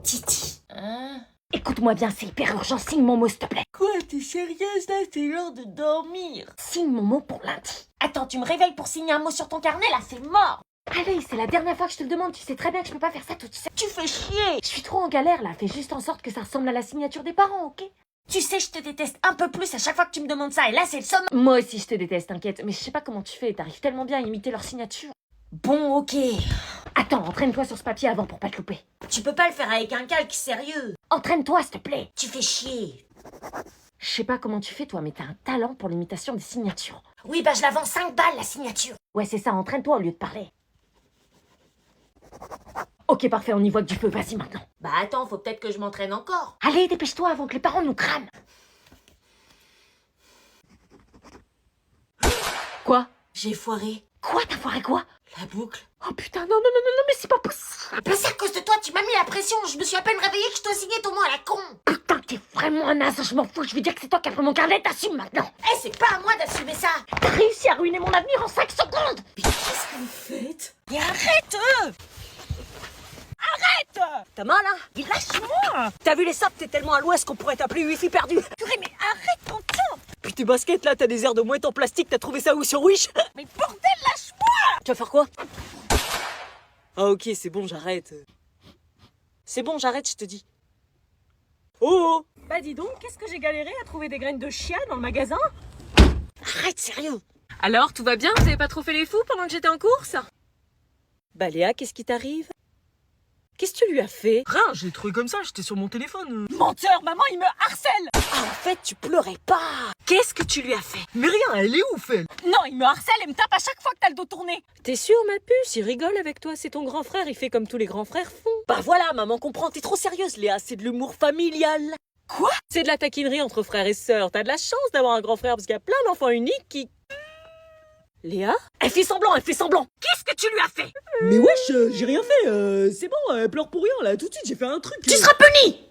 Titi. Hein? Écoute-moi bien, c'est hyper urgent, signe mon mot s'il te plaît. Quoi, t'es sérieuse là? C'est l'heure de dormir. Signe mon mot pour lundi. Attends, tu me réveilles pour signer un mot sur ton carnet là, c'est mort. Allez, c'est la dernière fois que je te le demande, tu sais très bien que je peux pas faire ça toute seule. Tu fais chier. Je suis trop en galère là, fais juste en sorte que ça ressemble à la signature des parents, ok? Tu sais, je te déteste un peu plus à chaque fois que tu me demandes ça, et là c'est le somme. Moi aussi je te déteste, t'inquiète, mais je sais pas comment tu fais, t'arrives tellement bien à imiter leur signature. Bon, ok. Attends, entraîne-toi sur ce papier avant pour pas te louper. Tu peux pas le faire avec un calque sérieux. Entraîne-toi s'il te plaît. Tu fais chier. Je sais pas comment tu fais toi, mais t'as un talent pour l'imitation des signatures. Oui, bah je la vends 5 balles la signature. Ouais c'est ça, entraîne-toi au lieu de parler. Ok parfait, on y voit que du feu, vas-y maintenant. Bah attends, faut peut-être que je m'entraîne encore. Allez, dépêche-toi avant que les parents nous crament. Quoi? J'ai foiré. Quoi? T'as foiré quoi? La boucle. Oh putain, non, non, non, non, non, mais c'est pas possible. Bah c'est à cause de toi, tu m'as mis la pression. Je me suis à peine réveillée que je dois signer ton mot à la con. Putain, t'es vraiment un as, je m'en fous, je veux dire que c'est toi qui as pris mon carnet, t'assumes maintenant. Eh, c'est pas à moi d'assumer ça. T'as réussi à ruiner mon avenir en 5 secondes. Mais qu'est-ce que vous faites? Mais arrête! Arrête! T'as mal, hein? Mais lâche-moi. T'as vu les sapes, t'es tellement à l'ouest qu'on pourrait t'appeler Wi-Fi perdu. Purée, mais arrête ton temps. Puis tes baskets là, t'as des airs de mouette en plastique, t'as trouvé ça où sur Wish? Mais bordel, lâche-moi. Tu vas faire quoi? Ah ok, c'est bon, j'arrête. C'est bon, j'arrête, je te dis. Oh! Bah dis donc, qu'est-ce que j'ai galéré à trouver des graines de chia dans le magasin? Arrête, sérieux. Alors, tout va bien? Vous avez pas trop fait les fous pendant que j'étais en course? Bah Léa, qu'est-ce qui t'arrive? Qu'est-ce que tu lui as fait? Rien, j'ai trouvé comme ça, j'étais sur mon téléphone. Menteur, maman, il me harcèle! Ah, en fait, tu pleurais pas! Qu'est-ce que tu lui as fait? Mais rien, elle est ouf, elle. Non, il me harcèle et me tape à chaque fois que t'as le dos tourné. T'es sûr, ma puce? Il rigole avec toi, c'est ton grand frère, il fait comme tous les grands frères font. Bah voilà, maman comprend, t'es trop sérieuse, Léa, c'est de l'humour familial. Quoi? C'est de la taquinerie entre frères et sœurs. T'as de la chance d'avoir un grand frère parce qu'il y a plein d'enfants uniques qui... Léa? Elle fait semblant, elle fait semblant. Qu'est-ce que tu lui as fait? Mais wesh, j'ai rien fait, c'est bon, elle pleure pour rien, là, tout de suite, j'ai fait un truc. Tu seras puni!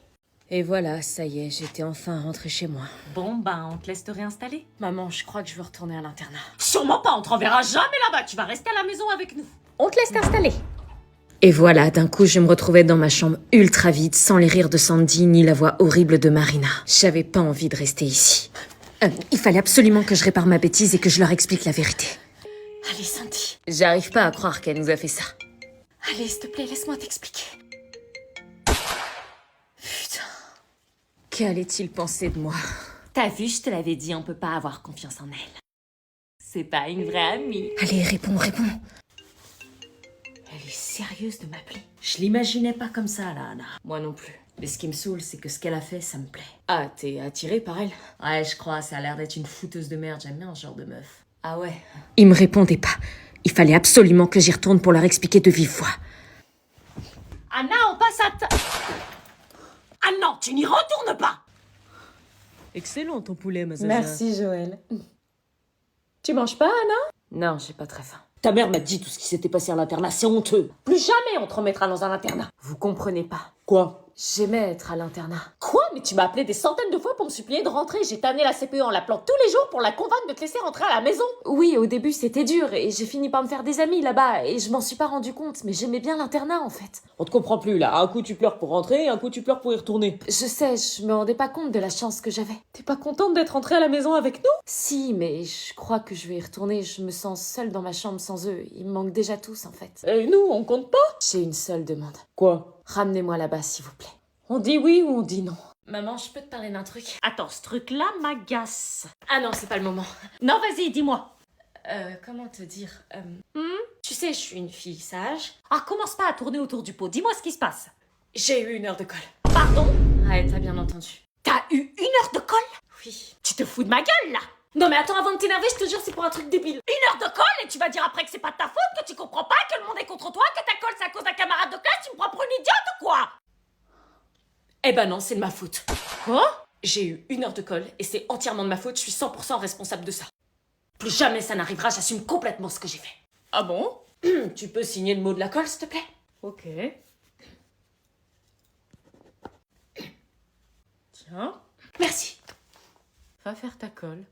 Et voilà, ça y est, j'étais enfin rentrée chez moi. Bon, ben, on te laisse te réinstaller. Maman, je crois que je veux retourner à l'internat. Sûrement pas, on te renverra jamais là-bas. Tu vas rester à la maison avec nous. On te laisse t'installer. Et voilà, d'un coup, je me retrouvais dans ma chambre ultra vide, sans les rires de Sandy ni la voix horrible de Marina. J'avais pas envie de rester ici. Il fallait absolument que je répare ma bêtise et que je leur explique la vérité. Allez, Sandy. J'arrive pas à croire qu'elle nous a fait ça. Allez, s'il te plaît, laisse-moi t'expliquer. Putain. Qu'allait-il penser de moi? T'as vu, je te l'avais dit, on peut pas avoir confiance en elle. C'est pas une vraie amie. Allez, réponds, réponds. Elle est sérieuse de m'appeler. Je l'imaginais pas comme ça, là, Anna. Moi non plus. Mais ce qui me saoule, c'est que ce qu'elle a fait, ça me plaît. Ah, t'es attirée par elle? Ouais, je crois, ça a l'air d'être une fouteuse de merde, j'aime bien ce genre de meuf. Ah ouais? Ils me répondaient pas. Il fallait absolument que j'y retourne pour leur expliquer de vive voix. Anna, on passe à ta... Ah non, tu n'y retournes pas. Excellent ton poulet, ma zaza. Merci, Joël. Tu manges pas, Anna? Non, j'ai pas très faim. Ta mère m'a dit tout ce qui s'était passé à l'internat, c'est honteux. Plus jamais on te remettra dans un internat. Vous comprenez pas. Quoi? J'aimais être à l'internat. Quoi? Mais tu m'as appelé des centaines de fois pour me supplier de rentrer. J'ai tanné la CPE en l'appelant tous les jours pour la convaincre de te laisser rentrer à la maison. Oui, au début, c'était dur, et j'ai fini par me faire des amis là-bas, et je m'en suis pas rendu compte, mais j'aimais bien l'internat, en fait. On te comprend plus là. Un coup tu pleures pour rentrer, un coup tu pleures pour y retourner. Je sais, je me rendais pas compte de la chance que j'avais. T'es pas contente d'être rentrée à la maison avec nous? Si, mais je crois que je vais y retourner. Je me sens seule dans ma chambre sans eux. Ils me manquent déjà tous, en fait. Et nous, on compte pas? J'ai une seule demande. Quoi? Ramenez-moi là-bas, s'il vous plaît. On dit oui ou on dit non? Maman, je peux te parler d'un truc? Attends, ce truc-là m'agace. Ah non, c'est pas le moment. Non, vas-y, dis-moi. Comment te dire Tu sais, je suis une fille sage. Ah, commence pas à tourner autour du pot. Dis-moi ce qui se passe. J'ai eu 1 heure de colle. Pardon? Ouais, t'as bien entendu. T'as eu 1 heure de colle? Oui. Tu te fous de ma gueule, là? Non mais attends, avant de t'énerver, je te jure, c'est pour un truc débile. 1 heure de colle et tu vas dire après que c'est pas de ta faute, que tu comprends pas, que le monde est contre toi, que ta colle c'est à cause d'un camarade de classe, tu me prends pour une idiote ou quoi? Eh ben non, c'est de ma faute. Quoi? J'ai eu 1 heure de colle et c'est entièrement de ma faute, je suis 100% responsable de ça. Plus jamais ça n'arrivera, j'assume complètement ce que j'ai fait. Ah bon? Tu peux signer le mot de la colle, s'il te plaît? Ok. Tiens, Merci. va faire ta colle.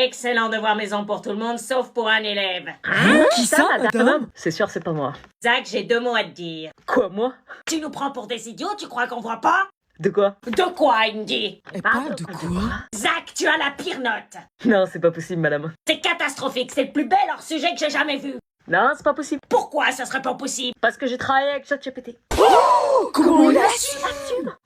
Excellent devoir maison pour tout le monde, sauf pour un élève. Qui ça, madame? C'est sûr, c'est pas moi. Zach, j'ai 2 mots à te dire. Quoi, moi? Tu nous prends pour des idiots, tu crois qu'on voit pas? De quoi? De quoi, Indy? Elle parle de quoi? Zach, tu as la pire note. Non, c'est pas possible, madame. C'est catastrophique, c'est le plus bel hors-sujet que j'ai jamais vu. Non, c'est pas possible. Pourquoi ça serait pas possible? Parce que j'ai travaillé avec ChatGPT. Comment il a su?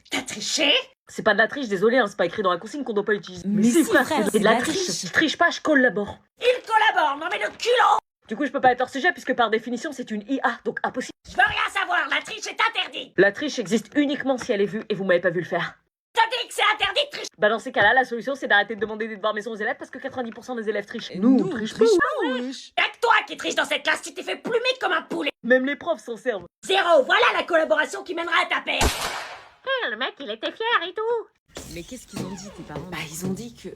T'as triché? C'est pas de la triche, désolé, hein, c'est pas écrit dans la consigne qu'on doit pas l'utiliser. Mais si, frère, c'est de la triche. Si je triche pas, je collabore. Il collabore, non mais le culot! Du coup, je peux pas être hors sujet puisque par définition, c'est une IA, donc impossible. Je veux rien savoir, la triche est interdite. La triche existe uniquement si elle est vue et vous m'avez pas vu le faire. T'as dit que c'est interdit de tricher. Bah dans ces cas-là, la solution c'est d'arrêter de demander des devoirs maison aux élèves parce que 90% des élèves trichent. Nous, on triche pas, wesh. Y'a que toi qui triche dans cette classe, tu t'es fait plumer comme un poulet. Même les profs s'en servent. 0, voilà la collaboration qui mènera à ta paix. Le mec, il était fier et tout. Mais qu'est-ce qu'ils ont dit, tes parents? Bah, ils ont dit que...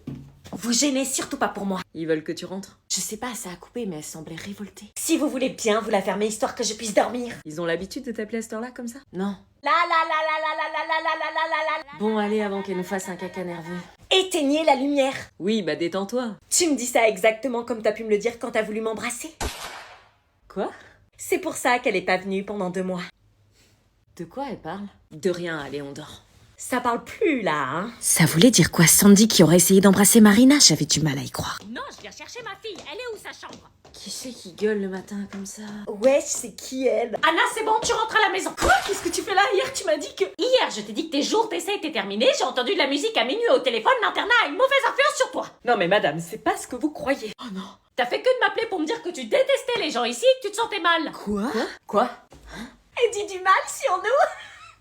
Vous gênez surtout pas pour moi. Ils veulent que tu rentres. Je sais pas, ça a coupé, mais elle semblait révoltée. Si vous voulez bien, vous la fermez histoire que je puisse dormir. Ils ont l'habitude de t'appeler à cette heure-là comme ça? Non. La la la la la la la la la la la la. Bon, allez, avant qu'elle nous fasse un caca nerveux. Éteignez la lumière. Oui, bah détends-toi. Tu me dis ça exactement comme t'as pu me le dire quand t'as voulu m'embrasser. Quoi? C'est pour ça qu'elle est pas venue pendant 2 mois. De quoi elle parle? De rien, allez, on dort. Ça parle plus, là, hein. Ça voulait dire quoi, Sandy qui aurait essayé d'embrasser Marina? J'avais du mal à y croire. Non, je viens chercher ma fille. Elle est où sa chambre? Qui c'est qui gueule le matin comme ça? Wesh, c'est qui, elle? Anna, c'est bon, tu rentres à la maison. Quoi? Qu'est-ce que tu fais là? Hier, tu m'as dit que... Hier, je t'ai dit que tes jours d'essai étaient terminés. J'ai entendu de la musique à minuit au téléphone. L'internat a une mauvaise influence sur toi. Non, mais madame, c'est pas ce que vous croyez. Oh non. T'as fait que de m'appeler pour me dire que tu détestais les gens ici et que tu te sentais mal. Quoi? Quoi? Elle dit du mal sur nous?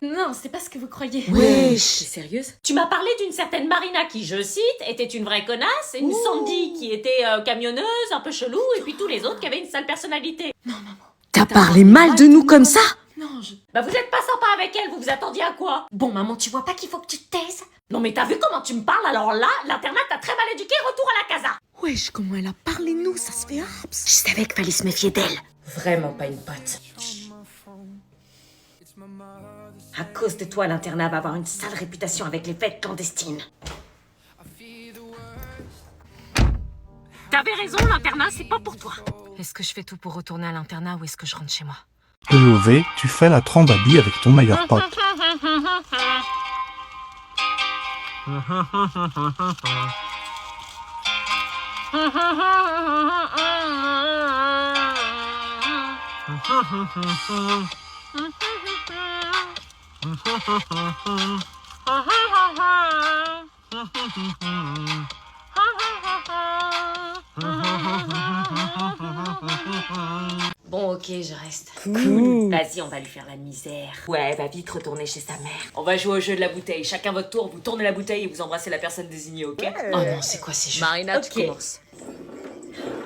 Non, c'est pas ce que vous croyez. T'es sérieuse? Tu m'as parlé d'une certaine Marina qui, je cite, était une vraie connasse, et une Sandy qui était camionneuse, un peu chelou, et puis tous les autres qui avaient une sale personnalité. T'as parlé mal de nous comme ça? Bah vous êtes pas sympa avec elle, vous vous attendiez à quoi? Bon, maman, tu vois pas qu'il faut que tu te taises? Non mais t'as vu comment tu me parles? Alors là, l'internat t'a très mal éduqué, retour à la casa. Wesh, comment elle a parlé de nous, ça se fait Je savais qu'il fallait se méfier d'elle. Vraiment pas une pote. À cause de toi, l'internat va avoir une sale réputation avec les fêtes clandestines. T'avais raison, l'internat c'est pas pour toi. Est-ce que je fais tout pour retourner à l'internat ou est-ce que je rentre chez moi? POV, tu fais la trembadie avec ton meilleur pote. Bon, ok, je reste. Cool. Vas-y, on va lui faire la misère. Ouais, va vite retourner chez sa mère. On va jouer au jeu de la bouteille. Chacun votre tour, vous tournez la bouteille et vous embrassez la personne désignée, ok? Oh non, c'est quoi ces jeux? Marina, Ok. tu commences.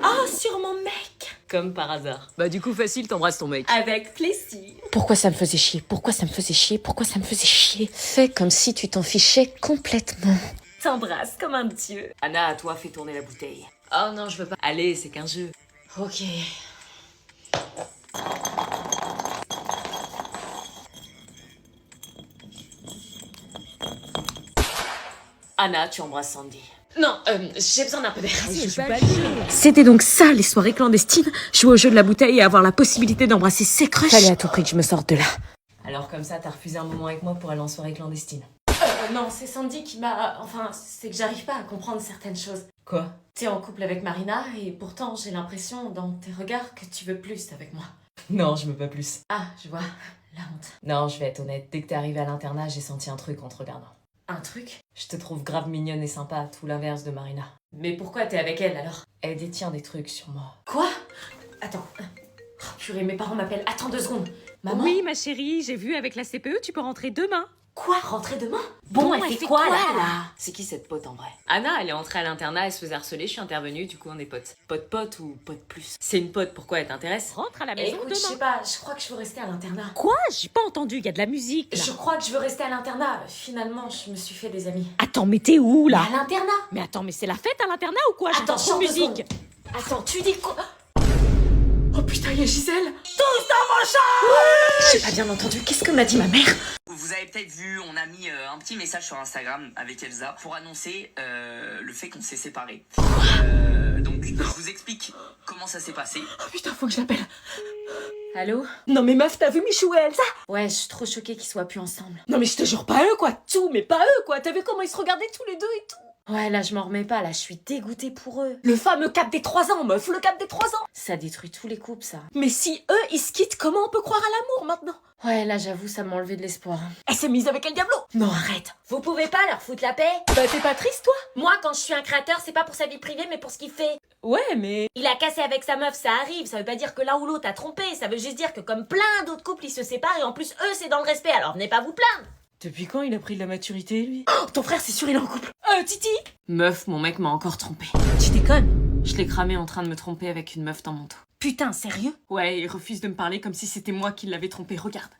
Oh, sur mon mec. Comme par hasard. Bah du coup, facile, t'embrasses ton mec. Avec plaisir. Pourquoi ça me faisait chier? Pourquoi ça me faisait chier? Pourquoi ça me faisait chier? Fais comme si tu t'en fichais complètement. T'embrasse comme un dieu. Anna, à toi, fais tourner la bouteille. Oh non, je veux pas. Allez, c'est qu'un jeu. Ok. Anna, tu embrasses Sandy. Non, j'ai besoin d'un peu d'air. C'était donc ça, les soirées clandestines? Jouer au jeu de la bouteille et avoir la possibilité d'embrasser ses crushs? Fallait à tout prix que je me sorte de là. Alors comme ça, t'as refusé un moment avec moi pour aller en soirée clandestine. Non, c'est Sandy qui m'a... Enfin, c'est que j'arrive pas à comprendre certaines choses. Quoi? T'es en couple avec Marina et pourtant j'ai l'impression dans tes regards que tu veux plus avec moi. Non, je veux pas plus. Ah, je vois. La honte. Non, je vais être honnête. Dès que t'es arrivée à l'internat, j'ai senti un truc en te regardant. Un truc? Je te trouve grave mignonne et sympa, tout l'inverse de Marina. Mais pourquoi t'es avec elle alors? Elle détient des trucs sur moi. Quoi? Attends. Oh, purée, mes parents m'appellent. Attends 2 secondes. Maman? Oui, ma chérie, j'ai vu avec la CPE, tu peux rentrer demain. Quoi? Rentrer demain? Bon, elle fait quoi là? C'est qui cette pote en vrai? Anna, elle est entrée à l'internat, elle se faisait harceler, je suis intervenue, du coup on est potes. Pote ou pote plus? C'est une pote, pourquoi elle t'intéresse? Rentre à la maison Écoute, je sais demain. pas, je crois que je veux rester à l'internat. Quoi? J'ai pas entendu, y a de la musique là. Je crois que je veux rester à l'internat. Finalement, je me suis fait des amis. Attends, mais t'es où là? À l'internat? Mais attends, mais c'est la fête à l'internat ou quoi? J'entends Attention, trop de 2 musique. secondes. Attends, tu dis quoi? Oh putain, y'a Gisèle. J'ai pas bien entendu, qu'est-ce que m'a dit ma mère? vous avez peut-être vu, on a mis un petit message sur Instagram avec Elsa pour annoncer le fait qu'on s'est séparés. Donc, je vous explique comment ça s'est passé. Oh putain, faut que je l'appelle. Allô? Non mais meuf, t'as vu Michou et Elsa? Ouais, je suis trop choquée qu'ils soient plus ensemble. Non mais je te jure, pas eux quoi, tout, mais pas eux quoi. T'as vu comment ils se regardaient tous les deux et tout? Ouais, là, je m'en remets pas, là, je suis dégoûtée pour eux. Le fameux cap des 3 ans, meuf, le cap des 3 ans. Ça détruit tous les couples, ça. Mais si eux, ils se quittent, comment on peut croire à l'amour maintenant? Ouais, là, j'avoue, ça m'a enlevé de l'espoir. Elle s'est mise avec El Diablo. Non, arrête. Vous pouvez pas leur foutre la paix? Bah t'es pas triste toi? Moi, quand je suis un créateur, c'est pas pour sa vie privée, mais pour ce qu'il fait. Ouais, mais... Il a cassé avec sa meuf, ça arrive. Ça veut pas dire que l'un ou l'autre a trompé. Ça veut juste dire que comme plein d'autres couples, ils se séparent et en plus, eux, c'est dans le respect. Alors venez pas vous plaindre. Depuis quand il a pris de la maturité, lui? Oh, ton frère, c'est sûr, il est en couple. Titi? Meuf, mon mec m'a encore trompé. Tu déconnes? Je l'ai cramé en train de me tromper avec une meuf dans mon dos. Putain, sérieux? Ouais, il refuse de me parler comme si c'était moi qui l'avais trompé, regarde.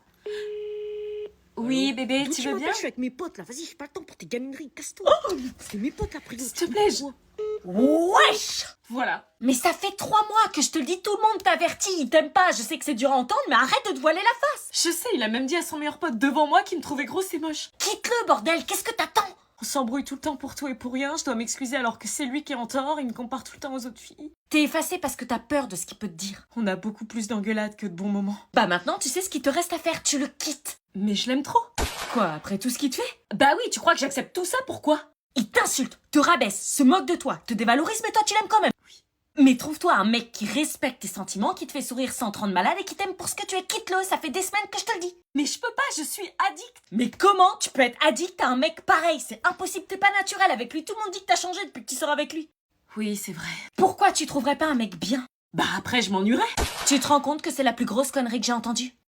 Oui, bébé, D'où tu veux bien? Je suis avec mes potes là, vas-y, j'ai pas le temps pour tes gamineries, casse-toi. C'est mes potes après. S'il te plaît, Wesh! Voilà. Mais ça fait 3 mois que je te le dis, tout le monde t'avertit, il t'aime pas, je sais que c'est dur à entendre, mais arrête de te voiler la face! Je sais, il a même dit à son meilleur pote devant moi qu'il me trouvait grosse et moche. Quitte-le, bordel, qu'est-ce que t'attends? On s'embrouille tout le temps pour tout et pour rien, je dois m'excuser alors que c'est lui qui est en tort, il me compare tout le temps aux autres filles. T'es effacé parce que t'as peur de ce qu'il peut te dire. On a beaucoup plus d'engueulades que de bons moments. Bah maintenant, tu sais ce qu'il te reste à faire, tu le quittes. Mais je l'aime trop. Quoi, après tout ce qu'il te fait? Bah oui, tu crois que j'accepte tout ça, pourquoi? Il t'insulte, te rabaisse, se moque de toi, te dévalorise, mais toi tu l'aimes quand même. Oui. Mais trouve-toi un mec qui respecte tes sentiments, qui te fait sourire sans te rendre malade et qui t'aime pour ce que tu es, quitte-le, ça fait des semaines que je te le dis. Mais je peux pas, je suis addict. Mais comment tu peux être addict à un mec pareil? C'est impossible, t'es pas naturel avec lui, tout le monde dit que t'as changé depuis que tu sors avec lui. Oui, c'est vrai. Pourquoi tu trouverais pas un mec bien? Bah après, je m'ennuierais. Tu te rends compte que c'est la plus grosse connerie que j'ai entendue?